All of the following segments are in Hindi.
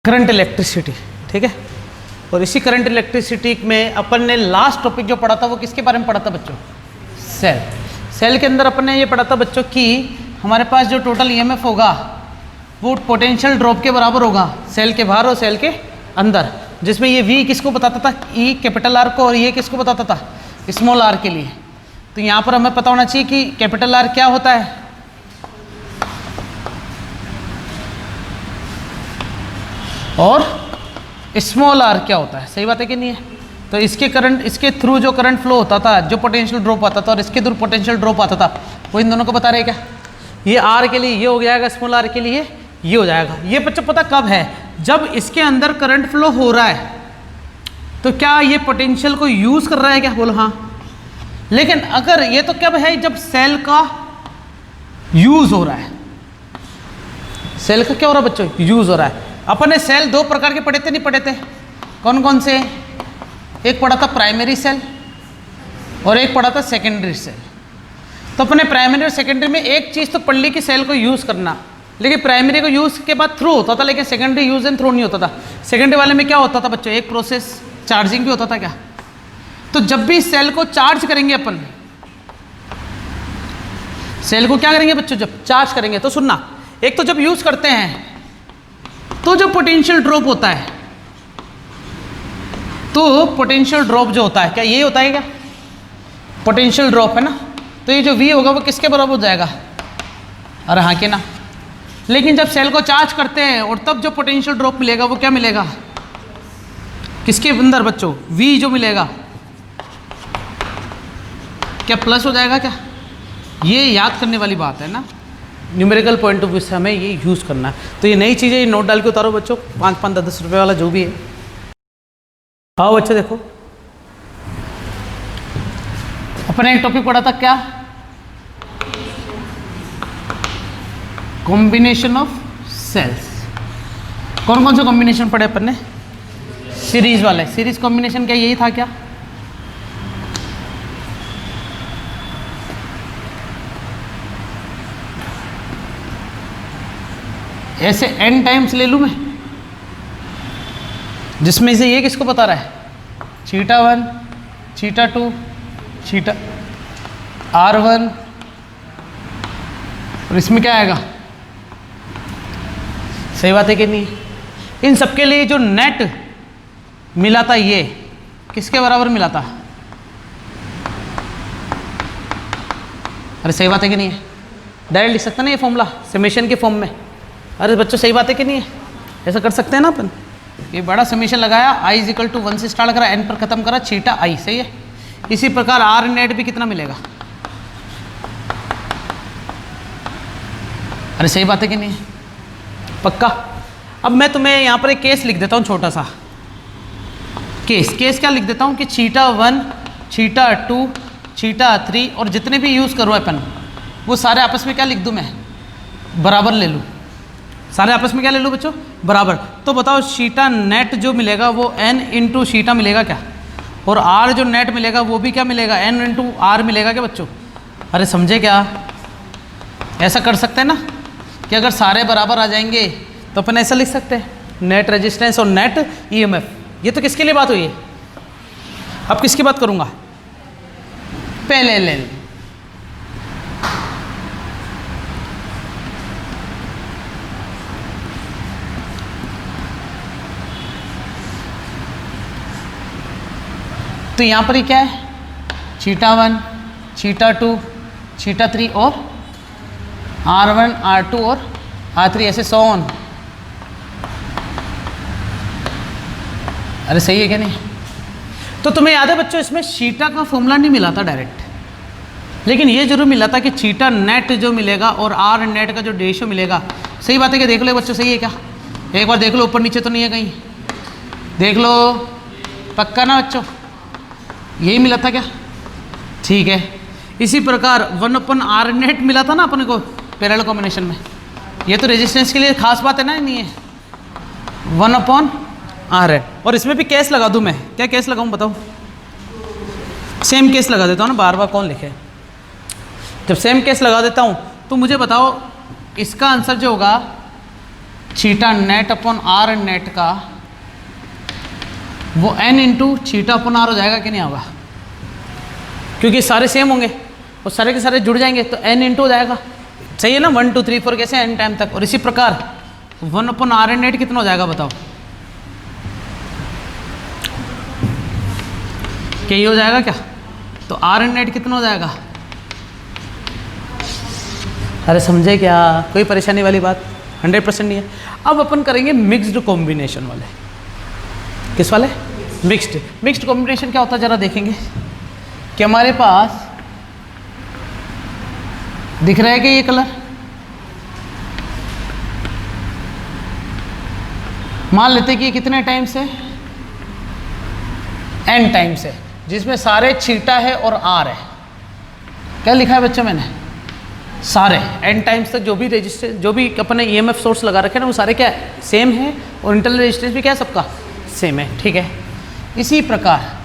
करंट इलेक्ट्रिसिटी, ठीक है। और इसी करंट इलेक्ट्रिसिटी में अपन ने लास्ट टॉपिक जो पढ़ा था वो किसके बारे में पढ़ा था बच्चों? सेल। सेल के अंदर अपन ने ये पढ़ा था बच्चों कि हमारे पास जो टोटल ईएमएफ होगा वो पोटेंशियल ड्रॉप के बराबर होगा सेल के बाहर और सेल के अंदर, जिसमें ये V किसको बताता था? E कैपिटल R को, और ये किसको बताता था? स्मॉल r के लिए। तो यहाँ पर हमें पता होना चाहिए कि कैपिटल R क्या होता है और स्मॉल r क्या होता है। सही बात है कि नहीं है? तो इसके करंट, इसके थ्रू जो करंट फ्लो होता था, जो पोटेंशियल ड्रॉप आता था और इसके थ्रू पोटेंशियल ड्रॉप आता था, वो इन दोनों को बता रहे क्या? ये r के लिए ये हो जाएगा, स्मॉल r के लिए ये हो जाएगा। ये बच्चों पता कब है? जब इसके अंदर करंट फ्लो हो रहा है तो क्या ये पोटेंशियल को यूज कर रहा है क्या? बोलो हाँ। लेकिन अगर ये तो कब है? जब सेल का यूज हो रहा है। सेल का क्या हो रहा है बच्चों? यूज हो रहा है। अपन ने सेल दो प्रकार के पढ़े थे, नहीं पढ़े थे? कौन कौन से? एक पढ़ा था प्राइमरी सेल और एक पढ़ा था सेकेंडरी सेल। तो अपने प्राइमरी और सेकेंडरी में एक चीज़ तो पढ़ ली कि सेल को यूज़ करना, लेकिन प्राइमरी को यूज़ के बाद थ्रू होता था, लेकिन सेकेंडरी यूज एंड थ्रू नहीं होता था। सेकेंडरी वाले में क्या होता था बच्चों? एक प्रोसेस चार्जिंग भी होता था क्या? तो जब भी सेल को चार्ज करेंगे अपन, सेल को क्या करेंगे बच्चों? जब चार्ज करेंगे तो सुनना, एक तो जब यूज़ करते हैं तो जो पोटेंशियल ड्रॉप होता है, तो पोटेंशियल ड्रॉप जो होता है, क्या ये होता है क्या? पोटेंशियल ड्रॉप है ना। तो ये जो V होगा वो किसके बराबर हो जाएगा? अरे हाँ कि ना। लेकिन जब सेल को चार्ज करते हैं और तब जो पोटेंशियल ड्रॉप मिलेगा वो क्या मिलेगा? किसके अंदर बच्चों? V जो मिलेगा क्या प्लस हो जाएगा क्या? ये याद करने वाली बात है ना, न्यूमेरिकल पॉइंट ऑफ व्यू से हमें ये यूज़ करना है। तो ये नई चीज़ें, ये नोट डाल के उतारो बच्चों, 5-5, 10-10 रुपये वाला जो भी है। आओ बच्चों देखो, अपने एक टॉपिक पढ़ा था क्या? Combination of cells. कौन कौन से कॉम्बिनेशन पढ़े अपन ने? सीरीज वाले। सीरीज कॉम्बिनेशन क्या यही था क्या? ऐसे n टाइम्स ले लूँ मैं, जिसमें से ये किसको बता रहा है? थीटा 1, थीटा 2, थीटा R1, और इसमें क्या आएगा? सही बात है कि नहीं? इन सबके लिए जो नेट मिला था ये किसके बराबर मिला था? अरे सही बात है कि नहीं है? डायरेक्ट लिख सकते ना ये फॉर्मूला समेशन के फॉर्म में? अरे बच्चों सही बात है कि नहीं है? ऐसा कर सकते हैं ना अपन। ये बड़ा समेशन लगाया, i = 1 से स्टार्ट करा, n पर खत्म करा, थीटा i। सही है। इसी प्रकार r नेट भी कितना मिलेगा? अरे सही बात है कि नहीं है? पक्का। अब मैं तुम्हें यहाँ पर एक केस लिख देता हूँ, छोटा सा केस क्या लिख देता हूँ कि थीटा 1, थीटा 2, थीटा 3 और जितने भी यूज़ करो अपन, वो सारे आपस में क्या लिख दूँ मैं? बराबर ले लूँ। सारे आपस में क्या ले लो बच्चों? बराबर। तो बताओ थीटा नेट जो मिलेगा वो n इंटू थीटा मिलेगा क्या? और r जो नेट मिलेगा वो भी क्या मिलेगा? n इंटू r मिलेगा क्या बच्चों? अरे समझे क्या? ऐसा कर सकते हैं ना कि अगर सारे बराबर आ जाएंगे तो अपन ऐसा लिख सकते हैं, नेट रेजिस्टेंस और नेट ईएमएफ। ये तो किसके लिए बात हुई है? अब किसकी बात करूँगा? पैरेलल। तो यहाँ पर ही क्या है? थीटा 1, थीटा 2, थीटा 3 और R1, R2 और R3, ऐसे 100 ऑन। अरे सही है क्या नहीं? तो तुम्हें याद है बच्चों, इसमें थीटा का फॉर्मूला नहीं मिला था डायरेक्ट, लेकिन ये जरूर मिला था कि थीटा नेट जो मिलेगा और R नेट का जो रेशियो मिलेगा। सही बात है कि? देख लो बच्चों, सही है क्या? एक बार देख लो, ऊपर नीचे तो नहीं है कहीं? देख लो, पक्का ना बच्चों? यही मिला था क्या? ठीक है। इसी प्रकार 1/R नेट मिला था ना अपने को पैरेलल कॉम्बिनेशन में। ये तो रेजिस्टेंस के लिए खास बात है ना? नहीं है? 1/R है। और इसमें भी केस लगा दूं मैं। क्या केस लगाऊं बताओ? सेम केस लगा देता हूँ ना, बार बार कौन लिखे। जब सेम केस लगा देता हूँ तो मुझे बताओ इसका आंसर जो होगा theta net upon R net का वो n into theta upon R हो जाएगा कि नहीं होगा, क्योंकि सारे सेम होंगे और सारे के सारे जुड़ जाएंगे तो n इंटू हो जाएगा। सही है ना, 1 2 3 4 कैसे n टाइम तक। और इसी प्रकार 1 अपॉन आर नेट कितना हो जाएगा बताओ, क्या ये हो जाएगा क्या? तो आर नेट कितना हो जाएगा? अरे समझे क्या, कोई परेशानी वाली बात 100% नहीं है। अब अपन करेंगे मिक्स्ड कॉम्बिनेशन वाले। किस वाले? मिक्स्ड। मिक्स्ड कॉम्बिनेशन क्या होता है जरा देखेंगे कि हमारे पास दिख रहा है कि ये कलर, मान लेते कि ये कितने टाइम से, n टाइम से, जिसमें सारे चीटा है और आर है। क्या लिखा है बच्चों मैंने? सारे n टाइम्स तक जो भी रेजिस्टेंस, जो भी अपने EMF सोर्स लगा रखे ना वो सारे क्या सेम है और इंटरनल रेजिस्टेंस भी क्या है सबका सेम है। ठीक है, इसी प्रकार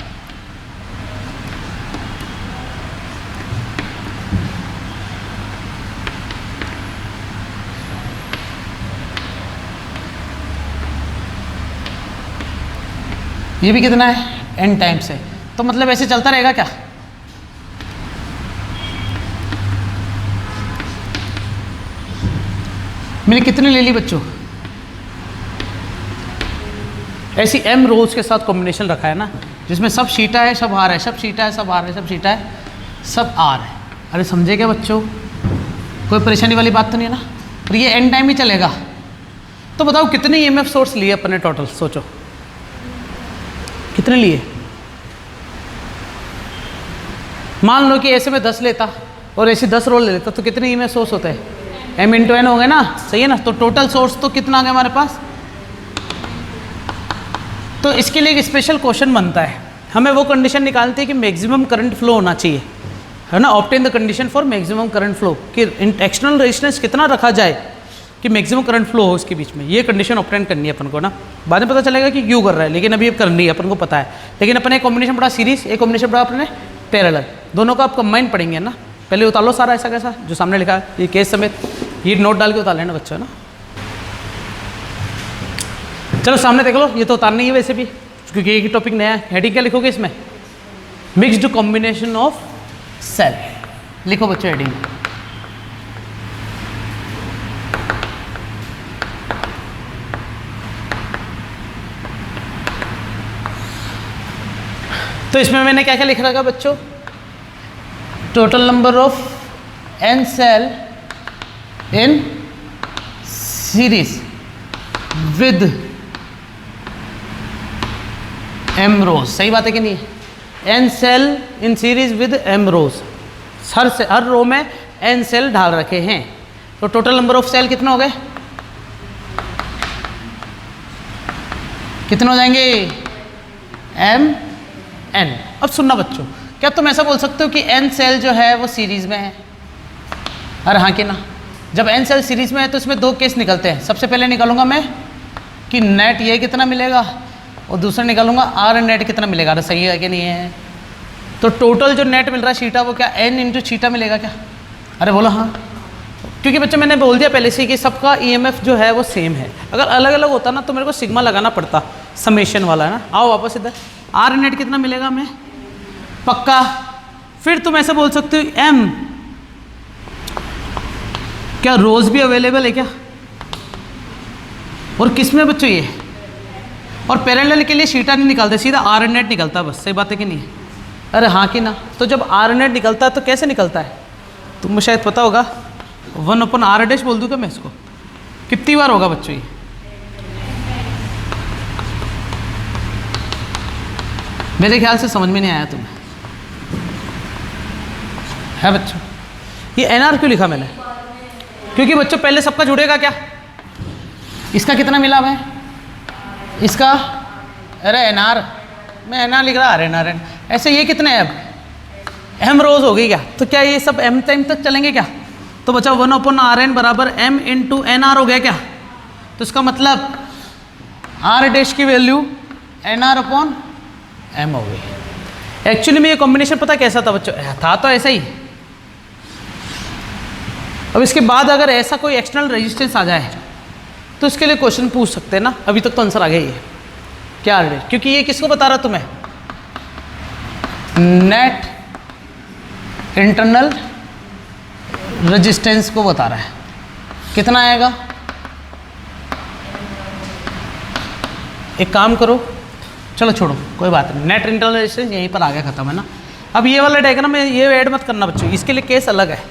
ये भी कितना है n टाइम्स है, तो मतलब ऐसे चलता रहेगा क्या? मैंने कितने ले ली बच्चों? ऐसी m रोज के साथ कॉम्बिनेशन रखा है ना, जिसमें सब शीटा है सब आर है, सब शीटा है सब आर है, सब शीटा है सब आर है। अरे समझे क्या बच्चों, कोई परेशानी वाली बात तो नहीं है ना? और ये n टाइम ही चलेगा। तो बताओ कितने EMF सोर्स लिए अपने टोटल, सोचो कितने लिए? मान लो कि ऐसे में 10 लेता और ऐसे 10 रोल ले लेता तो कितने EMF सोर्स होते हैं? m इंटू एन हो गए ना, सही है ना? तो टोटल सोर्स तो कितना आ गया हमारे पास? तो इसके लिए एक स्पेशल क्वेश्चन बनता है, हमें वो कंडीशन निकालती है कि मैक्सिमम करंट फ्लो होना चाहिए, है ना? Obtain the condition for maximum current flow, कि एक्सटर्नल रेजिस्टेंस कितना रखा जाए कि मैक्सिमम करंट फ्लो हो इसके बीच में। ये कंडीशन ऑब्टेन करनी है अपन को ना, बाद में पता चलेगा कि क्यों कर रहा है, लेकिन अभी अब करनी है अपन को पता है। लेकिन अपन एक कॉम्बिनेशन पढ़ा सीरीज, एक कॉम्बिनेशन पढ़ा अपने पैरेलल, दोनों का आप कंबाइन पढ़ेंगे ना। पहले उतार लो सारा ऐसा कैसा जो सामने लिखा है, ये केस समेत ये नोट डाल के उतार लेना बच्चों ना। चलो सामने देख लो, ये तो उतारनी है वैसे भी क्योंकि एक ही टॉपिक नया है। हेडिंग क्या लिखोगे इसमें? मिक्स्ड कॉम्बिनेशन ऑफ सेल लिखो बच्चों हेडिंग। तो इसमें मैंने क्या क्या लिख रखा बच्चों? Total number of n cell in series with m rows. सही बात है कि नहीं? n cell in series with m rows, हर रो में n सेल डाल रखे हैं। तो टोटल नंबर ऑफ सेल कितने हो गए? कितने हो जाएंगे? m n। अब सुनना बच्चों, क्या तुम ऐसा बोल सकते हो कि n सेल जो है वो सीरीज में है? अरे हाँ कि ना? जब n सेल सीरीज में है तो इसमें दो केस निकलते हैं। सबसे पहले निकालूंगा मैं कि नेट ये कितना मिलेगा और दूसरा निकालूंगा आर नेट कितना मिलेगा। अरे सही है कि नहीं है? तो टोटल जो नेट मिल रहा है शीटा वो क्या n इंटू शीटा मिलेगा क्या? अरे बोलो हाँ, क्योंकि बच्चों मैंने बोल दिया पहले से कि सबका EMF जो है वो सेम है। अगर अलग अलग होता ना तो मेरे को सिग्मा लगाना पड़ता, समेशन वाला है ना। आओ वापस इधर, आर नेट कितना मिलेगा हमें? पक्का। फिर तुम ऐसा बोल सकते हो m, क्या रोज भी अवेलेबल है क्या? और किस में बच्चों ये? और पैरेलल के लिए शीटा नहीं निकालते, सीधा आर नेट निकलता बस। सही बात है कि नहीं? अरे हाँ कि ना? तो जब आर नेट निकलता है तो कैसे निकलता है? तुमको शायद पता होगा, 1 अपन आर डैश बोल दूँ क्या मैं इसको? कितनी बार होगा बच्चों ये? मेरे ख्याल से समझ में नहीं आया तुम्हें, है बच्चों? ये NR क्यों लिखा मैंने? क्योंकि बच्चों पहले सबका जुड़ेगा क्या? इसका कितना मिला मैं? इसका, अरे NR, मैं NR लिख रहा, अरे NR ऐसे। ये कितने हैं अब? m रोज हो गई क्या? तो क्या ये सब m टाइम तक चलेंगे क्या? तो बच्चा 1 अपॉन RN बराबर m इंटू NR हो गया क्या? तो इसका मतलब R डैश की वैल्यू NR अपॉन m हो गई। एक्चुअली में ये कॉम्बिनेशन पता कैसा था बच्चों? था तो ऐसा ही। अब इसके बाद अगर ऐसा कोई एक्सटर्नल रेजिस्टेंस आ जाए तो इसके लिए क्वेश्चन पूछ सकते हैं ना, अभी तक तो आंसर आ गया ही है क्या है, क्योंकि ये किसको बता रहा तुम्हें, नेट इंटरनल रेजिस्टेंस को बता रहा है। कितना आएगा, एक काम करो, चलो छोड़ो कोई बात नहीं, नेट इंटरनल रेजिस्टेंस यहीं पर आ गया, खत्म है ना। अब ये वाला डायग्राम में ये ऐड मत करना बच्चों, इसके लिए केस अलग है,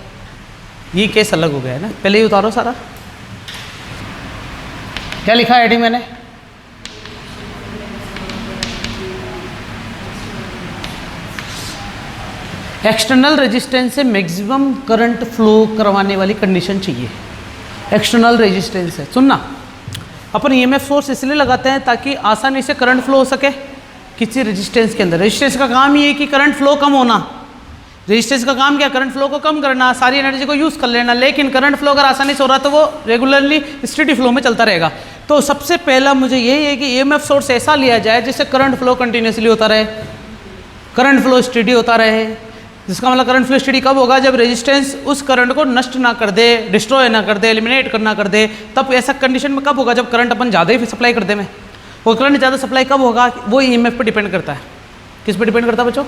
ये केस अलग हो गया है ना। पहले ये उतारो सारा, क्या लिखा है हेडिंग मैंने, एक्सटर्नल रेजिस्टेंस से मैक्सिमम करंट फ्लो करवाने वाली कंडीशन चाहिए, एक्सटर्नल रेजिस्टेंस है। सुनना, अपन ईएमएफ सोर्स इसलिए लगाते हैं ताकि आसानी से करंट फ्लो हो सके किसी रेजिस्टेंस के अंदर। रेजिस्टेंस का काम ये है कि करंट फ्लो कम होना, रेजिस्टेंस का काम क्या, करंट फ्लो को कम करना, सारी एनर्जी को यूज़ कर लेना। लेकिन करंट फ्लो अगर आसानी से हो रहा तो वो रेगुलरली स्टेडी फ्लो में चलता रहेगा। तो सबसे पहला मुझे यही है कि ईएमएफ सोर्स ऐसा लिया जाए जिससे करंट फ्लो कंटिन्यूसली होता रहे, करंट फ्लो स्टेडी होता रहे। जिसका मतलब करंट फ्लो स्टेडी कब होगा, जब रेजिस्टेंस उस करंट को नष्ट ना कर दे, डिस्ट्रॉय ना कर दे, एलिमिनेट करना कर दे। तब ऐसा कंडीशन में कब होगा, जब करंट अपन ज़्यादा ही सप्लाई कर दे में। वो करंट ज़्यादा सप्लाई कब होगा, वो ईएमएफ पे डिपेंड करता है। किस पे डिपेंड करता है बच्चों,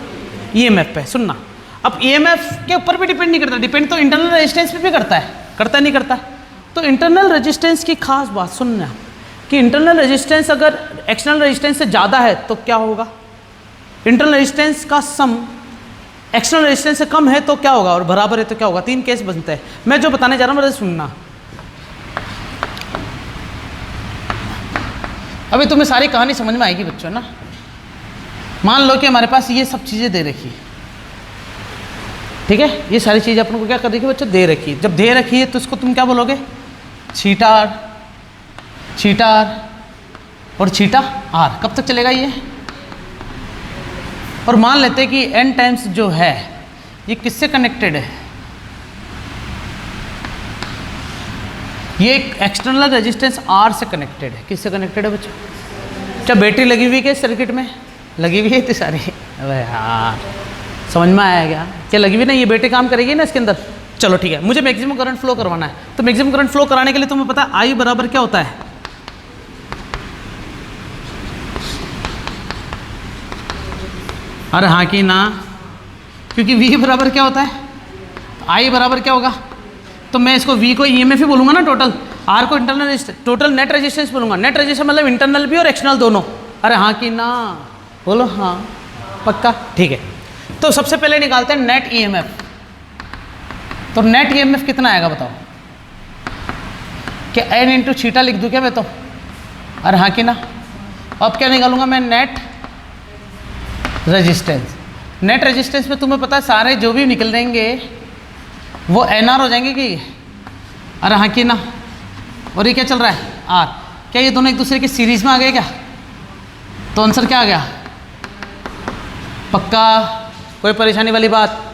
ईएमएफ पे। सुनना, अब ईएमएफ के ऊपर भी डिपेंड नहीं करता, डिपेंड तो इंटरनल रेजिस्टेंस पे भी करता है, करता नहीं करता। तो इंटरनल रेजिस्टेंस की खास बात सुनना कि इंटरनल रेजिस्टेंस अगर एक्सटर्नल रेजिस्टेंस से ज़्यादा है तो क्या होगा, इंटरनल रेजिस्टेंस का सम एक्सटर्नल रेजिस्टेंस से कम है तो क्या होगा, और बराबर है तो क्या होगा। तीन केस बनते हैं, मैं जो बताने जा रहा हूँ मेरे सुनना। अभी तुम्हें सारी कहानी समझ में आएगी बच्चों ना। मान लो कि हमारे पास ये सब चीज़ें दे रखी है, ठीक है, ये सारी चीज़ें अपन को क्या कर रखी है बच्चों, दे रखी है। जब दे रखी है तो इसको तुम क्या बोलोगे, छीटा आर, छीटा आर और छीटा आर। कब तक चलेगा ये, और मान लेते हैं कि n टाइम्स जो है ये किससे कनेक्टेड है, ये एक एक्सटर्नल रेजिस्टेंस R से कनेक्टेड है। किससे कनेक्टेड है बच्चों, क्या बैटरी लगी हुई है सर्किट में, लगी हुई है इतनी सारी, अरे यार समझ में आया क्या लगी हुई ना, ये बैटरी काम करेगी ना इसके अंदर। चलो ठीक है, मुझे मैक्सिमम करंट फ्लो करवाना है, तो मैक्सिमम करंट फ्लो कराने के लिए तुम्हें पता है I बराबर क्या होता है, अरे हाँ कि ना, क्योंकि V बराबर क्या होता है, I बराबर क्या होगा, तो मैं इसको V को ईएमएफ ही बोलूँगा ना टोटल, R को इंटरनल टोटल नेट रेजिस्टेंस बोलूँगा। नेट रेजिस्टेंस मतलब इंटरनल भी और एक्सटर्नल दोनों। अरे हाँ कि ना, बोलो हाँ पक्का, ठीक है। तो सबसे पहले निकालते हैं नेट ईएमएफ। तो नेट ईएमएफ कितना आएगा बताओ, क्या n इंटू छीटा लिख दूँ क्या मैं तो, अरे हाँ कि ना। अब क्या निकालूंगा मैं, नेट रेजिस्टेंस। नेट रेजिस्टेंस में तुम्हें पता है सारे जो भी निकल देंगे वो NR हो जाएंगे कि, अरे हाँ कि ना। और ये क्या चल रहा है, R। क्या ये दोनों एक दूसरे की सीरीज में आ गए क्या, तो आंसर क्या आ गया, पक्का, कोई परेशानी वाली बात।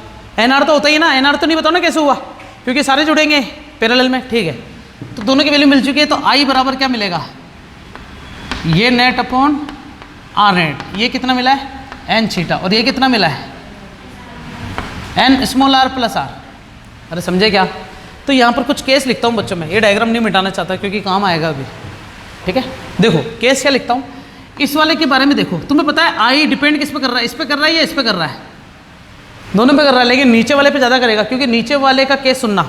NR तो होता ही ना, NR तो नहीं बताओ ना कैसे हुआ, क्योंकि सारे जुड़ेंगे पैरेलल में, ठीक है। तो दोनों की वैल्यू मिल चुकी है, तो I बराबर क्या मिलेगा, ये नेट अपॉन R नेट, ये कितना मिला है n छीटा, और ये कितना मिला है n small r plus r। अरे समझे क्या। तो यहाँ पर कुछ केस लिखता हूँ बच्चों में, ये डायग्राम नहीं मिटाना चाहता क्योंकि काम आएगा अभी, ठीक है। देखो केस क्या लिखता हूँ, इस वाले के बारे में देखो, तुम्हें पता है I डिपेंड किस पे कर रहा है, इस पे कर रहा है या इस पे कर रहा है, दोनों पे कर रहा है, लेकिन नीचे वाले पे ज़्यादा करेगा, क्योंकि नीचे वाले का केस सुनना,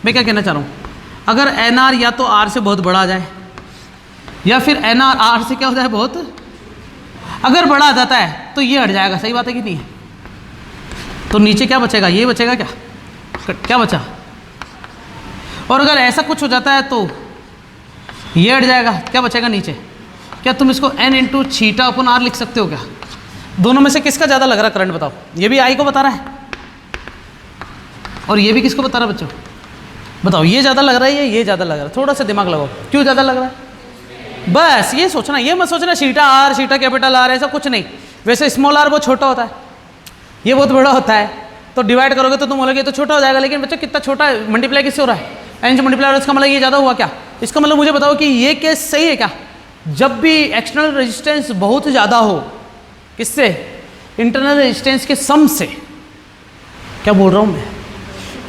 मैं क्या कहना चाह रहा हूँ, अगर NR या तो R से बहुत बड़ा आ जाए या फिर NR R से क्या हो जाए बहुत, अगर बड़ा आ जाता है तो ये हट जाएगा, सही बात है कि नहीं, तो नीचे क्या बचेगा, ये बचेगा क्या, क्या बचा। और अगर ऐसा कुछ हो जाता है तो ये हट जाएगा, क्या बचेगा नीचे। क्या तुम इसको n इंटू छीटा अपन R लिख सकते हो क्या, दोनों में से किसका ज़्यादा लग रहा है करंट बताओ, ये भी I को बता रहा है और ये भी किसको बता रहा है बच्चों, बताओ, ये ज़्यादा लग रहा है ये ज़्यादा लग रहा है, थोड़ा सा दिमाग लगाओ, क्यों ज़्यादा लग रहा है, बस ये सोचना, ये मत सोचना छीटा R छीटा कैपिटल R, ऐसा कुछ नहीं। वैसे स्मॉल r बहुत छोटा होता है, ये बहुत बड़ा होता है, तो डिवाइड करोगे तो तुम बोलोगे तो छोटा हो जाएगा, लेकिन बच्चों कितना छोटा है, मल्टीप्लाई किससे हो रहा है, n से मल्टीप्लाई, इसका मतलब ये ज़्यादा हुआ क्या। इसका मतलब मुझे बताओ कि ये केस सही है क्या, जब भी एक्सटर्नल रेजिस्टेंस बहुत ज़्यादा हो, किससे, इंटरनल रेजिस्टेंस के सम से, क्या बोल रहा हूँ मैं,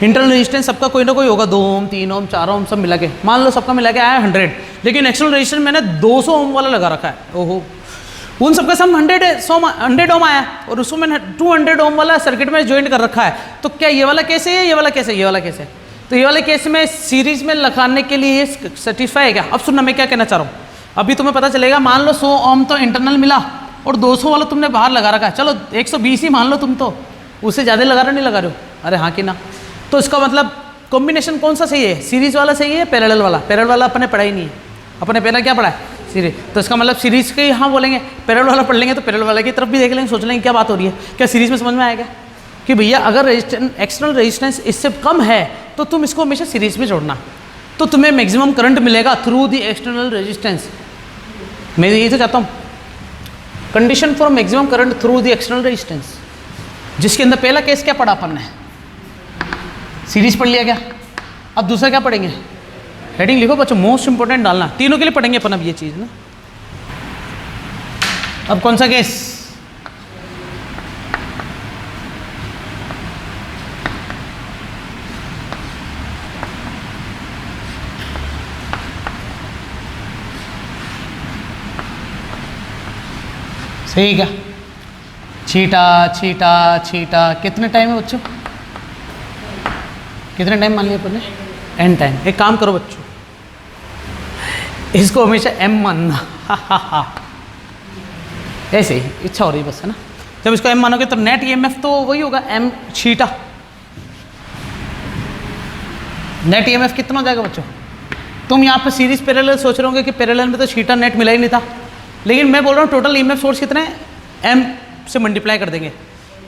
इंटरनल रेजिस्टेंस सबका कोई ना कोई होगा, 2 ओम 3 ओम 4 ओम सब मिला के, मान लो सबका मिला के आया 100, लेकिन एक्सटर्नल रेजिस्टेंस मैंने 200 ओम वाला लगा रखा है। ओहो, उन सबका सम 100 ओम आया और उसको मैंने 200 ओम वाला सर्किट में ज्वाइन कर रखा है। तो क्या ये वाला केस है, ये वाला केस है, ये वाला केस है? तो ये वाले केस में सीरीज में लगाने के लिए सर्टिफाई है क्या? अब सुनना मैं क्या कहना चाह रहा हूँ, अभी तुम्हें पता चलेगा। मान लो 100 ओम तो इंटरनल मिला और 200 वाला तुमने बाहर लगा रखा है, चलो 120 ही मान लो तुम, तो उससे ज़्यादा लगा रहे नहीं लगा रहे हो? अरे हाँ कि ना? तो इसका मतलब कॉम्बिनेशन कौन सा सही है, सीरीज वाला सही है पैरेलल वाला? पैरेलल वाला अपने पढ़ा ही नहीं है, अपने पहले क्या पढ़ा है, सीरीज। तो इसका मतलब सीरीज के हाँ बोलेंगे, पैरेलल वाला पढ़ लेंगे तो पैरेलल वाले की तरफ भी देख लेंगे, सोच लेंगे क्या बात हो रही है, क्या सीरीज में समझ में आएगा कि भैया अगर एक्सटर्नल रेजिस्टेंस इससे कम है तो तुम इसको हमेशा सीरीज में जोड़ना, तो तुम्हें मैक्सिमम करंट मिलेगा थ्रू द एक्सटर्नल रेजिस्टेंस। मैं यही तो चाहता हूँ, condition for maximum current through the external resistance, जिसके अंदर पहला केस क्या पढ़ा अपन ने, सीरीज पढ़ लिया क्या? अब दूसरा क्या पढ़ेंगे, हेडिंग लिखो बच्चों, मोस्ट इंपोर्टेंट डालना, तीनों के लिए पढ़ेंगे अपन अब ये चीज़ ना। अब कौन सा केस, सही क्या? छीटा छीटा छीटा, कितने टाइम है बच्चों, कितने टाइम मान लिया अपन ने, एन टाइम। एक काम करो बच्चों, इसको हमेशा एम मानना ऐसे ही इच्छा हो रही बस, है ना? जब इसको एम मानोगे तो नेट ईएमएफ तो वही होगा एम छीटा। नेट ईएमएफ कितना हो जाएगा बच्चों? तुम यहाँ पे सीरीज पैरेलल सोच रहे होगे कि पैरेलल में तो छीटा नेट मिला ही नहीं था, लेकिन मैं बोल रहा हूँ टोटल ईएमएफ सोर्स कितने हैं, एम से मल्टीप्लाई कर देंगे।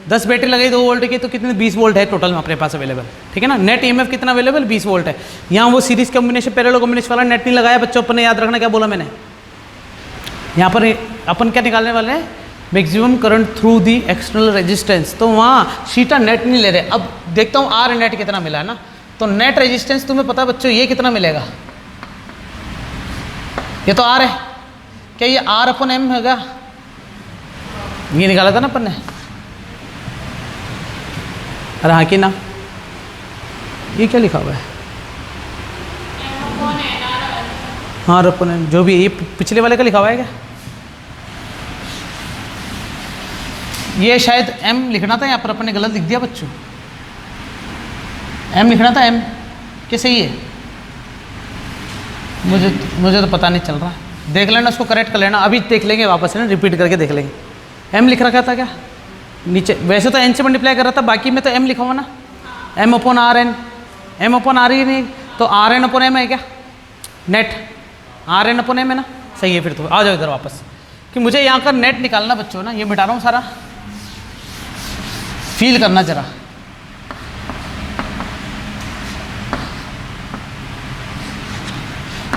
10 बैटरी लगाई 2 वोल्ट की तो कितने, 20 वोल्ट है टोटल में अपने पास अवेलेबल, ठीक है ना? नेट ईएमएफ कितना अवेलेबल, 20 वोल्ट है। यहाँ वो सीरीज कॉम्बिनेशन पैरेलल कॉम्बिनेशन वाला नेट नहीं लगाया बच्चों, अपने याद रखना क्या बोला मैंने। यहाँ पर अपन क्या निकालने वाले हैं, maximum current through the external resistance, तो वहाँ शीटा नेट नहीं ले रहे। अब देखता हूँ आर नेट कितना मिला है ना, तो नेट रेजिस्टेंस तुम्हें पता है बच्चों ये कितना मिलेगा, ये तो आर है, क्या ये आर अपन एम होगा, ये निकाला था ना अपन ने। अरे हाँ कि ना, ये क्या लिखा हुआ है, हाँ अपन एम, जो भी ये पिछले वाले का लिखा हुआ है क्या, ये शायद एम लिखना था यहाँ पर, अपन ने गलत लिख दिया बच्चों, एम लिखना था, एम क्या सही है, मुझे तो पता नहीं चल रहा, देख लेना उसको, करेक्ट कर लेना, अभी देख लेंगे वापस है ना, रिपीट करके देख लेंगे। एम लिख रखा था क्या नीचे, वैसे तो एन से मल्टीप्लाई कर रहा था, बाकी में तो एम लिखा हुआ ना, M upon R N, M upon R ही नहीं, तो आर एन अपॉन एम है क्या, net R N upon M है ना, सही है। फिर तो आ जाओ इधर वापस, कि मुझे यहाँ का नेट निकालना बच्चों ना, ये मिटा रहा हूँ सारा, फील करना जरा।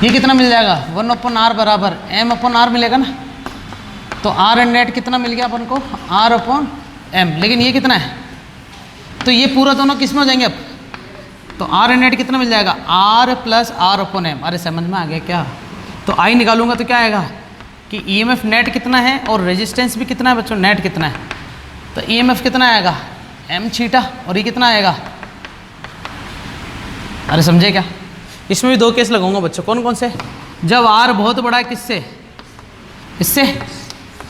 ये कितना मिल जाएगा, 1 अपॉन आर बराबर एम अपॉन आर मिलेगा ना, तो आर एन नेट कितना मिल गया अपन को, आर अपॉन एम, लेकिन ये कितना है, तो ये पूरा दोनों किस में हो जाएंगे अब, तो आर एन नेट कितना मिल जाएगा, R plus R upon M. अरे समझ में आ गया क्या, तो आई निकालूंगा तो क्या आएगा कि ईएमएफ नेट कितना है और रेजिस्टेंस भी कितना है बच्चों, नेट कितना है, तो ईएमएफ कितना आएगा, एम छीटा, और ये कितना आएगा, अरे समझे क्या। इसमें भी 2 केस लगाऊंगा बच्चों, कौन कौन से, जब आर बहुत बड़ा है किससे, इससे,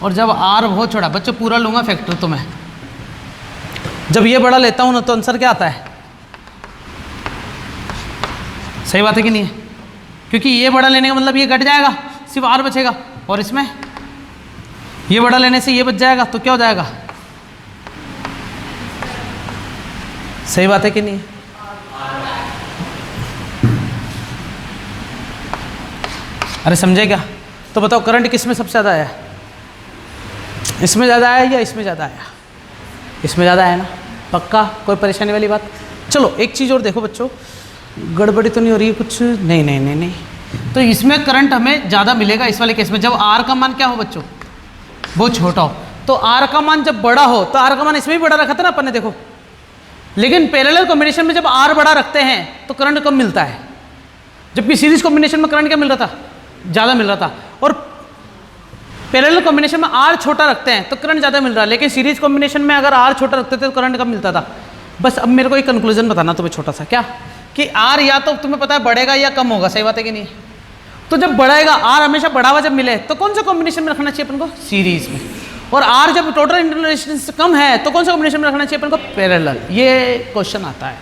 और जब आर बहुत छोटा, बच्चों पूरा लूंगा फैक्टर तो मैं, जब ये बड़ा लेता हूँ ना तो आंसर क्या आता है, सही बात है कि नहीं है, क्योंकि ये बड़ा लेने का मतलब ये घट जाएगा, सिर्फ आर बचेगा, और इसमें ये बड़ा लेने से ये बच जाएगा, तो क्या हो जाएगा, सही बात है कि नहीं है। अरे समझे क्या, तो बताओ करंट किस में सबसे ज़्यादा आया, इसमें ज़्यादा आया या इसमें ज़्यादा आया, इसमें ज़्यादा आया ना, पक्का, कोई परेशानी वाली बात। चलो एक चीज़ और देखो बच्चों, गड़बड़ी तो नहीं हो रही है कुछ, नहीं नहीं नहीं नहीं, तो इसमें करंट हमें ज़्यादा मिलेगा इस वाले केस में, जब आर का मान क्या हो बच्चों, बहुत छोटा हो, तो आर का मान जब बड़ा हो, तो आर का मान इसमें भी बड़ा रखा था ना अपन ने, देखो, लेकिन पैरेलल कॉम्बिनेशन में जब आर बड़ा रखते हैं तो करंट कम मिलता है, जबकि सीरीज कॉम्बिनेशन में करंट क्या मिल रहा था, ज़्यादा मिल रहा था, और पैरेलल कॉम्बिनेशन में आर छोटा रखते हैं तो करंट ज़्यादा मिल रहा है, लेकिन सीरीज कॉम्बिनेशन में अगर आर छोटा रखते थे तो करंट कम मिलता था। बस अब मेरे को एक कंक्लूजन बताना तुम्हें छोटा सा, क्या कि आर या तो तुम्हें पता है बढ़ेगा या कम होगा, सही बात है कि नहीं? तो जब बढ़ेगा, आर हमेशा बढ़ा हुआ जब मिले तो कौन सा कॉम्बिनेशन में रखना चाहिए अपन को? सीरीज में। और आर जब टोटल इंटरनल रेजिस्टेंस से कम है तो कौन सा कॉम्बिनेशन में रखना चाहिए अपन को? पैरेलल। ये क्वेश्चन आता है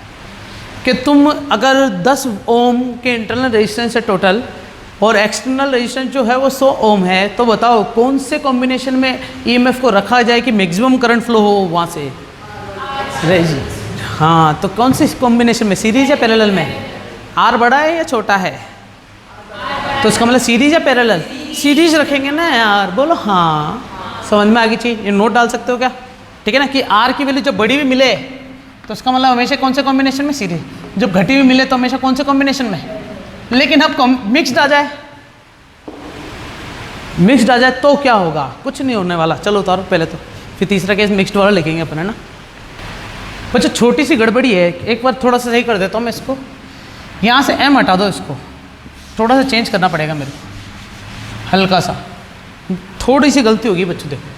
कि तुम अगर 10 ओम के इंटरनल रेजिस्टेंस है टोटल और एक्सटर्नल रेजिस्टेंस जो है वो 100 ओम है, तो बताओ कौन से कॉम्बिनेशन में ईएमएफ को रखा जाए कि मैक्सिमम करंट फ्लो हो वहाँ से? हाँ, तो कौन सी कॉम्बिनेशन में, सीरीज या पैरेलल में? आर बड़ा है या छोटा है? तो इसका मतलब सीरीज या पैरेलल? सीरीज रखेंगे ना यार, बोलो हाँ। समझ में आ गई चीज? ये नोट डाल सकते हो क्या? ठीक है ना, कि आर की वैल्यू जब बड़ी हुई मिले तो उसका मतलब हमेशा कौन से कॉम्बिनेशन में? सीरीज। जब घटी हुई मिले तो हमेशा कौन से कॉम्बिनेशन में? लेकिन अब मिक्स्ड आ जाए, मिक्स्ड आ जाए तो क्या होगा? कुछ नहीं होने वाला। चलो उतारो पहले तो, फिर तीसरा केस मिक्स्ड वाला लिखेंगे अपन, है ना। बच्चों छोटी सी गड़बड़ी है, एक बार थोड़ा सा सही कर देता हूँ मैं इसको। यहाँ से एम हटा दो, इसको थोड़ा सा चेंज करना पड़ेगा मेरे को, हल्का सा। थोड़ी सी गलती होगी बच्चों, देखो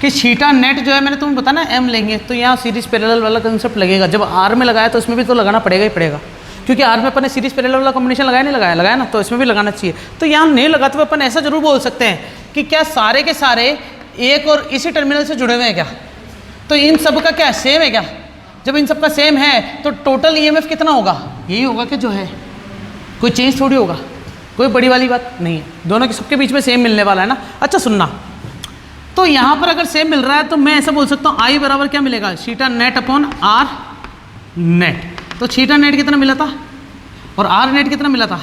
कि थीटा नेट जो है मैंने तुम्हें बताया ना एम लेंगे, तो यहाँ सीरीज पैरेलल वाला कंसेप्ट लगेगा। जब आर में लगाया तो इसमें भी तो लगाना पड़ेगा ही पड़ेगा, क्योंकि आर में अपन ने सीरीज पैरेलल वाला कॉम्बिनेशन लगाया नहीं लगाया? लगाया ना, तो इसमें भी लगाना चाहिए। तो यहाँ नहीं लगाते हुए अपन ऐसा जरूर बोल सकते हैं कि क्या सारे के सारे एक और इसी टर्मिनल से जुड़े हुए हैं क्या? तो इन सब का क्या सेम है क्या? जब इन सब का सेम है तो टोटल ईएमएफ कितना होगा? यही होगा कि जो है, कोई चेंज थोड़ी होगा, कोई बड़ी वाली बात नहीं है। दोनों के सबके बीच में सेम मिलने वाला है ना। अच्छा सुनना, तो यहाँ पर अगर सेम मिल रहा है तो मैं ऐसा बोल सकता हूँ आई बराबर क्या मिलेगा? Theta net upon R net. तो थीटा नेट कितना मिला था और आर नेट कितना मिला था?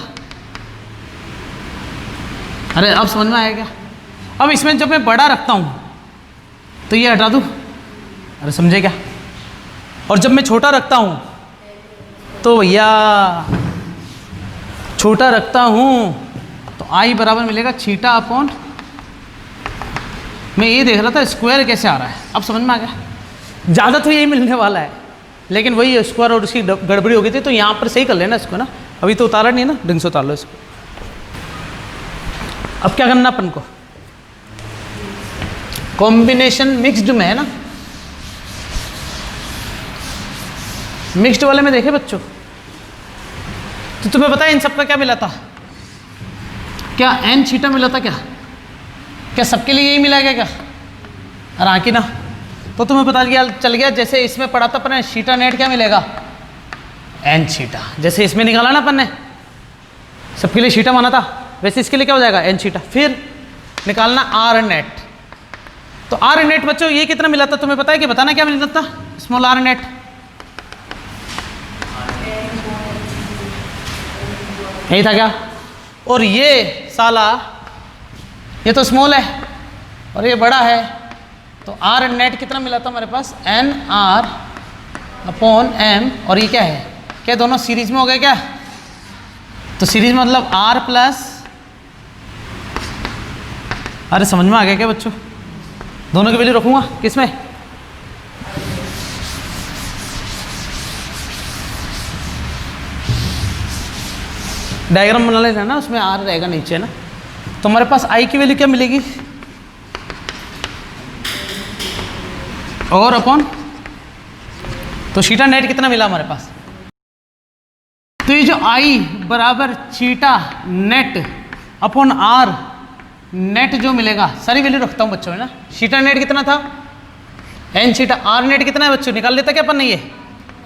अरे अब समझ में आया क्या? अब इसमें जब मैं बड़ा रखता हूँ तो ये हटा दूँ, अरे समझे क्या? और जब मैं छोटा रखता हूँ तो भैया छोटा रखता हूँ तो आई बराबर मिलेगा थीटा अपॉन, मैं ये देख रहा था स्क्वायर कैसे आ रहा है, अब समझ में आ गया। ज़्यादा तो यही मिलने वाला है, लेकिन वही स्क्वायर और उसकी गड़बड़ी हो गई थी, तो यहाँ पर सही कर लेना इसको ना। अभी तो उतारा नहीं है ना, ढंग से उतार लो इसको। अब क्या करना अपन को? कॉम्बिनेशन मिक्स्ड में है ना, मिक्स्ड वाले में देखे बच्चों, तो तुम्हें पता है इन सब का क्या मिला था? क्या एन थीटा मिला था? क्या सबके लिए यही मिला गया क्या? अरे हाँ कि ना। तो तुम्हें पता चल गया जैसे इसमें पढ़ा था अपन ने, थीटा नेट क्या मिलेगा? N theta. जैसे इसमें निकाला ना अपन ने, सबके लिए थीटा माना था, वैसे इसके लिए क्या हो जाएगा? N theta. फिर निकालना आर नेट। तो आर नेट बच्चों ये कितना मिला था तुम्हें पता है? कि बताना क्या मिला था? स्मॉल आर नेट यही था क्या? और ये साला, ये तो स्मॉल है और ये बड़ा है, तो आर नेट कितना मिला था हमारे पास? N R upon M. और ये क्या है? क्या दोनों सीरीज में हो गए क्या? तो सीरीज मतलब आर प्लस, अरे समझ में आ गया क्या बच्चों? दोनों की वैल्यू रखूंगा किसमें? डायग्राम बना लेना ना, उसमें आर रहेगा नीचे ना। तो हमारे पास आई की वैल्यू क्या मिलेगी? और अपॉन, तो थीटा नेट कितना मिला हमारे पास? तो ये जो आई बराबर theta net upon R net जो मिलेगा, सारी वैल्यू रखता हूँ बच्चों है ना। थीटा नेट कितना था? N theta. आर नेट कितना है बच्चों? निकाल लेता क्या अपन ने? ये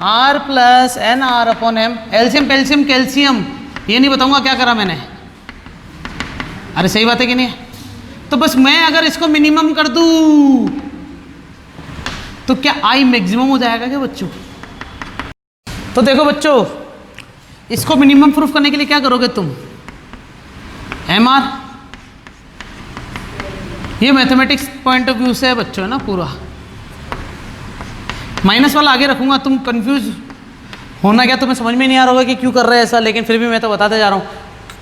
R plus N R upon M. एल्सियम पेल्सियम कैल्शियम, ये नहीं बताऊंगा क्या करा मैंने। अरे सही बात है कि नहीं? तो बस मैं अगर इसको मिनिमम कर दूं तो क्या आई मैक्सिमम हो जाएगा क्या बच्चों? तो देखो बच्चों, इसको मिनिमम प्रूफ करने के लिए क्या करोगे तुम? एम आर, ये मैथमेटिक्स पॉइंट ऑफ व्यू से है बच्चों है ना पूरा। माइनस वाला आगे रखूंगा, तुम कंफ्यूज होना क्या, तुम्हें समझ में नहीं आ रहा होगा कि क्यों कर रहे हैं ऐसा, लेकिन फिर भी मैं तो बताते जा रहा हूँ।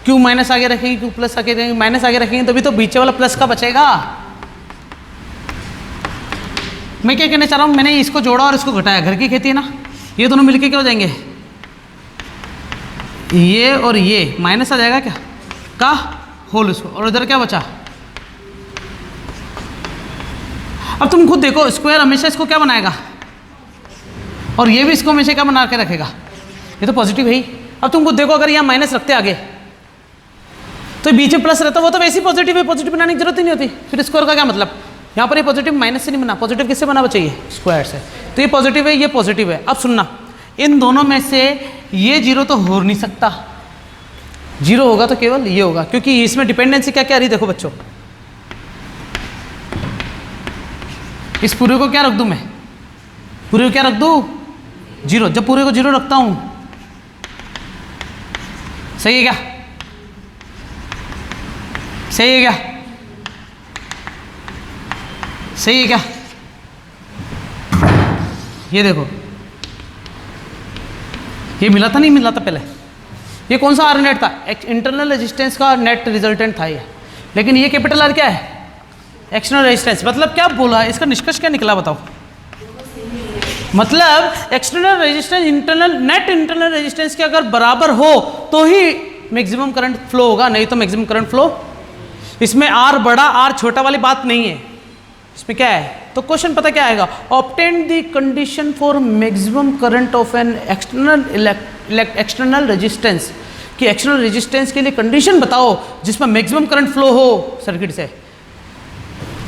क्यों माइनस आगे रखेंगे, क्यों प्लस आगे रखेंगे? माइनस आगे रखेंगे तभी तो बीच वाला प्लस का बचेगा। मैं क्या कहना चाह रहा हूँ, मैंने इसको जोड़ा और इसको घटाया, घर की खेती है ना, ये दोनों मिलके क्या हो जाएंगे? ये और ये माइनस आ जाएगा क्या का होल उसको, और इधर क्या बचा? अब तुम खुद देखो, स्क्वायर हमेशा इसको क्या बनाएगा? और ये भी इसको हमेशा क्या बना के रखेगा, ये तो पॉजिटिव है ही। अब तुमको देखो अगर यहाँ माइनस रखते आगे तो बीच में प्लस रहता, वो तो वैसे ही पॉजिटिव है, पॉजिटिव बनाने की जरूरत ही नहीं होती। फिर स्क्वायर का क्या मतलब, यहाँ पर ये पॉजिटिव माइनस से नहीं बना, पॉजिटिव किससे बना चाहिए, स्क्वायर से। तो ये पॉजिटिव है, ये पॉजिटिव है। अब सुनना, इन दोनों में से ये जीरो तो हो नहीं सकता, जीरो होगा तो केवल ये होगा, क्योंकि इसमें डिपेंडेंसी क्या क्या आ रही देखो बच्चों। इस पूरे को क्या रख दूं मैं, पूरे को क्या रख दूं, जीरो। जब पूरे को जीरो रखता हूं, सही है क्या, सही है क्या, सही है क्या। ये देखो, ये मिला था नहीं मिला था पहले, ये कौन सा आर नेट था, इंटरनल रेजिस्टेंस का नेट रिजल्टेंट था ये। लेकिन ये कैपिटल आर क्या है, एक्सटर्नल रेजिस्टेंस। मतलब क्या बोला, इसका निष्कर्ष क्या निकला बताओ। मतलब external resistance net internal resistance के अगर बराबर हो तो ही मैक्सिमम करंट फ्लो होगा, नहीं तो मैक्सिमम करंट फ्लो। इसमें आर बड़ा आर छोटा वाली बात नहीं है, इसमें क्या है। तो क्वेश्चन पता क्या आएगा, obtain the condition for maximum current of an external resistance, कि एक्सटर्नल रेजिस्टेंस के लिए कंडीशन बताओ जिसमें मैक्सिमम करंट फ्लो हो सर्किट से।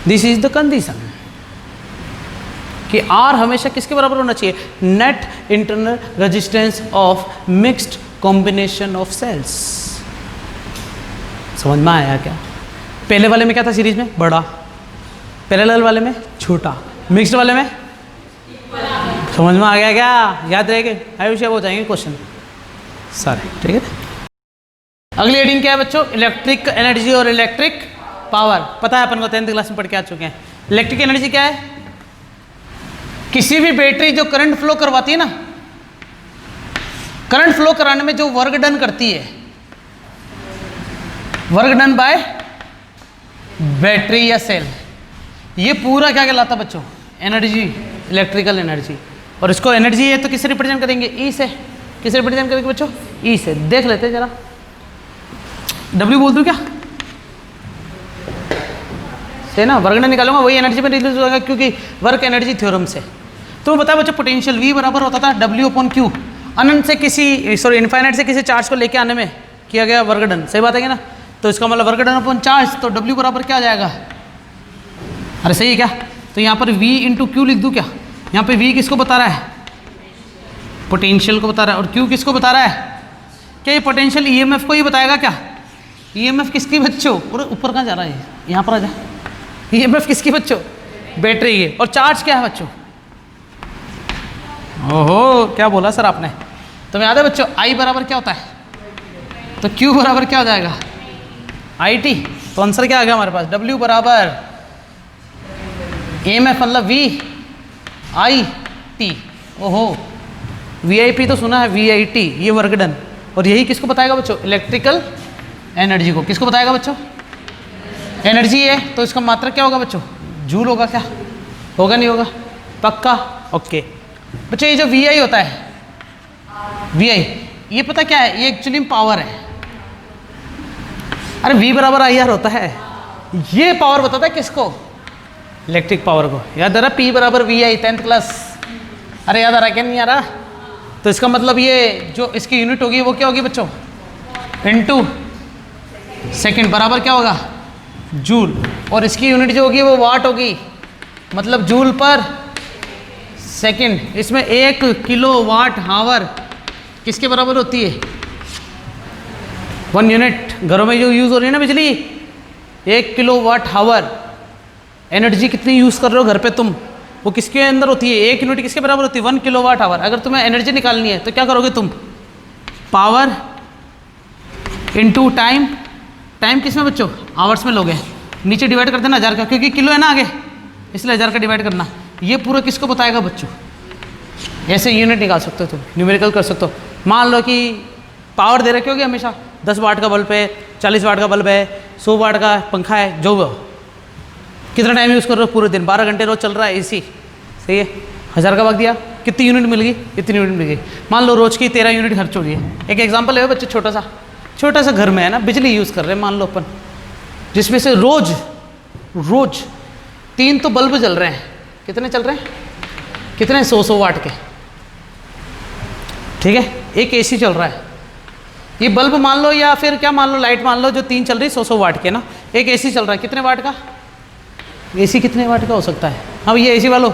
दिस इज द कंडीशन कि आर हमेशा किसके बराबर होना चाहिए, net internal resistance of mixed combination of cells. समझ में आया क्या। पहले वाले में क्या था सीरीज में, बड़ा, पैरेलल वाले में छोटा, मिक्स्ड वाले में समझ में आ गया क्या, याद रहेगा, आए विषय हो जाएंगे क्वेश्चन सारे, ठीक है। अगली हेडिंग क्या है बच्चों, इलेक्ट्रिक एनर्जी और इलेक्ट्रिक पावर। पता है अपन को 10th क्लास में पढ़ के आ चुके हैं। इलेक्ट्रिक एनर्जी क्या है, किसी भी बैटरी जो करंट फ्लो करवाती है ना, करंट फ्लो कराने में जो वर्क डन करती है, वर्क डन बाय बैटरी या सेल, ये पूरा क्या कहलाता है बच्चों, एनर्जी, इलेक्ट्रिकल एनर्जी। और इसको एनर्जी है तो किससे रिप्रेजेंट करेंगे, ई से। किससे रिप्रेजेंट करेंगे बच्चों, ई से। देख लेते हैं जरा, डब्ल्यू बोल दूं क्या, है ना, वर्क डन निकालूंगा वही एनर्जी में रिलीज होगा, क्योंकि वर्क एनर्जी थ्योरम से। तो बताया बच्चों, पोटेंशियल V बराबर होता था W/Q, अनंत से किसी इनफाइनाइट से किसी चार्ज को लेके आने में किया गया वर्क डन, सही बात है क्या ना। तो इसका मतलब वर्क डन अपॉन चार्ज, तो W बराबर क्या आ जाएगा, अरे सही है क्या। तो यहाँ पर V/Q लिख दूँ क्या, यहाँ पे V किसको बता रहा है, पोटेंशियल को बता रहा है, और Q किसको बता रहा है, क्या ये पोटेंशियल EMF को ही बताएगा क्या। EMF किसकी बच्चों, पूरे ऊपर कहाँ जा रहा है, यहाँ पर आ जा। EMF किसकी बच्चों, बैटरी है। और चार्ज क्या है बच्चों, ओहो क्या बोला सर आपने, तो याद है बच्चों, I बराबर क्या होता है, तो Q बराबर क्या हो जाएगा, IT। तो आंसर क्या आ गया हमारे पास, W बराबर EMF मतलब VIT। ओहो VIP तो सुना है, VIT ये वर्क डन। और यही किसको बताएगा बच्चों, इलेक्ट्रिकल एनर्जी को। किसको बताएगा बच्चों, एनर्जी है तो इसका मात्रक क्या होगा बच्चों, जूल होगा क्या, होगा नहीं होगा, पक्का, ओके। बच्चों ये जो VI होता है, VI ये पता क्या है, ये एक्चुअली पावर है। अरे V बराबर IR होता है, ये पावर बताता है किसको, इलेक्ट्रिक पावर को। याद आ रहा, P बराबर VI 10th क्लास, अरे याद आ रहा क्या, नहीं आ रहा। तो इसका मतलब ये जो इसकी यूनिट होगी वो क्या होगी बच्चों, इनटू सेकंड बराबर क्या होगा, जूल। और इसकी यूनिट जो होगी वो वाट होगी, मतलब जूल पर सेकंड। इसमें 1 किलोवाट हावर किसके बराबर होती है, 1 यूनिट। घरों में जो यूज़ हो रही है ना बिजली, 1 किलोवाट हावर एनर्जी कितनी यूज़ कर रहे हो घर पे तुम, वो किसके अंदर होती है, 1 यूनिट किसके बराबर होती है, 1 किलोवाट हावर। अगर तुम्हें एनर्जी निकालनी है तो क्या करोगे तुम, पावर इनटू टाइम। टाइम किस में बच्चों, आवर्स में लोगे, नीचे डिवाइड कर देना 1000 का, क्योंकि किलो है ना आगे, इसलिए 1000 का डिवाइड करना। ये पूरा किसको बताएगा बच्चों, ऐसे यूनिट निकाल सकते हो तुम, न्यूमेरिकल कर सकते हो। मान लो कि पावर दे रखी होगी हमेशा, 10 वाट का बल्ब है, 40 वाट का बल्ब है, 100 वाट का पंखा है, जो वो कितना टाइम यूज़ कर रहे हो पूरे दिन, 12 घंटे रोज चल रहा है AC, सही है। 1000 का भाग दिया, कितनी यूनिट मिल गई, इतनी यूनिट मिल गई। मान लो रोज की 13 यूनिट खर्च हो रही है। एक एग्जांपल है बच्चे, छोटा सा घर में है ना, बिजली यूज़ कर रहे हैं मान लो अपन, जिसमें से रोज 3 तो बल्ब जल रहे हैं। कितने चल रहे हैं, कितने, 100 वाट के, ठीक है, एक एसी चल रहा है, ये बल्ब मान लो या फिर क्या मान लो, लाइट मान लो, जो 3 चल रही 100 वाट के ना, एक एसी चल रहा है, कितने वाट का एसी, कितने वाट का हो सकता है? हाँ ये एसी वालों,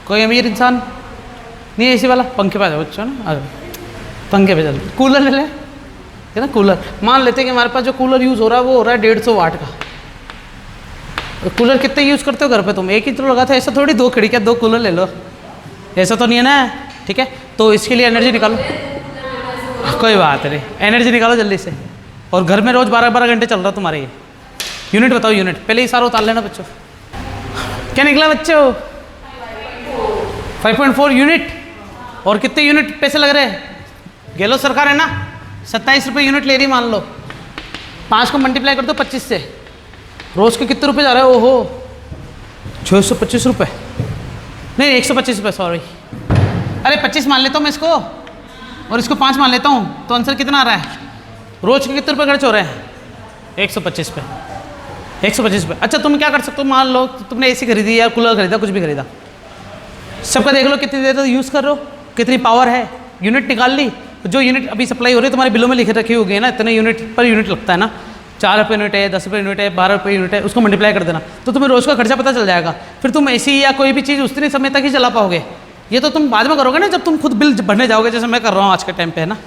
कोई अमीर इंसान नहीं एसी वाला, पंखे पे आ जाओ बच्चों ना, आ जाओ पंखे पे चल। कूलर ले लें, है ना, कूलर मान लेते हैं कि हमारे पास जो कूलर यूज़ हो रहा है वो हो रहा है 150 वाट का। कूलर कितने यूज़ करते हो घर पे तुम? एक ही तो लगा था, ऐसा थोड़ी 2 खिड़कियाँ 2 कूलर ले लो, ऐसा तो नहीं है ना, ठीक है। तो इसके लिए एनर्जी निकालो, कोई बात नहीं, एनर्जी निकालो जल्दी से। और घर में रोज़ 12-12 घंटे चल रहा तुम्हारे ये। यूनिट बताओ, यूनिट पहले ही सारा उतार लेना बच्चों। क्या निकला बच्चों? 5.4 यूनिट। और कितने यूनिट पैसे लग रहे हैं? गहलोत सरकार है ना, 27 रुपये यूनिट ले रही, मान लो 5 को मल्टीप्लाई कर दो 25 से, रोज़ के कितने रुपए जा रहे हैं? ओहो 625 रुपये, नहीं 125 रुपये, सॉरी, अरे 25 मान लेता हूँ मैं इसको, और इसको 5 मान लेता हूँ, तो आंसर कितना आ रहा है? रोज़ के कितने रुपये खर्च हो रहे हैं? 125 पे, 125 पे। अच्छा तुम क्या कर सकते हो, मान लो तुमने एसी खरीदी या कूलर खरीदा, कुछ भी खरीदा, सबका देख लो कितनी देर तक यूज़ कर रहे हो, कितनी पावर है, यूनिट निकाल ली। जो यूनिट अभी सप्लाई हो रही है तुम्हारे बिलों में लिखे रखी होगी है ना, इतने यूनिट पर यूनिट लगता है ना, 4 रुपये यूनिट है, 10 रुपये यूनिट है, 12 रुपये यूनिट है, उसको मल्टीप्लाई कर देना, तो तुम्हें रोज़ का खर्चा पता चल जाएगा। फिर तुम एसी या कोई भी चीज़ उतने समय तक ही चला पाओगे। ये तो तुम बाद में करोगे ना, जब तुम खुद बिल भरने जाओगे, जैसे मैं कर रहा हूँ आज के टाइम पे, है ना,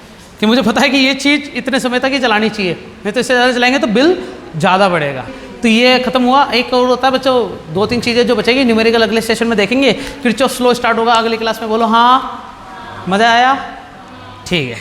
कि मुझे पता है कि ये चीज़ इतने समय तक ही चलानी चाहिए, नहीं तो इससे ज़्यादा चलाएंगे तो बिल ज़्यादा बढ़ेगा। तो ये खत्म हुआ। एक और होता है बच्चों, 2-3 चीज़ें जो बचेगी, न्यूमेरिकल अगले सेशन में देखेंगे। किरचॉफ लॉ स्टार्ट होगा अगली क्लास में, बोलो हाँ, मज़ा आया? ठीक है।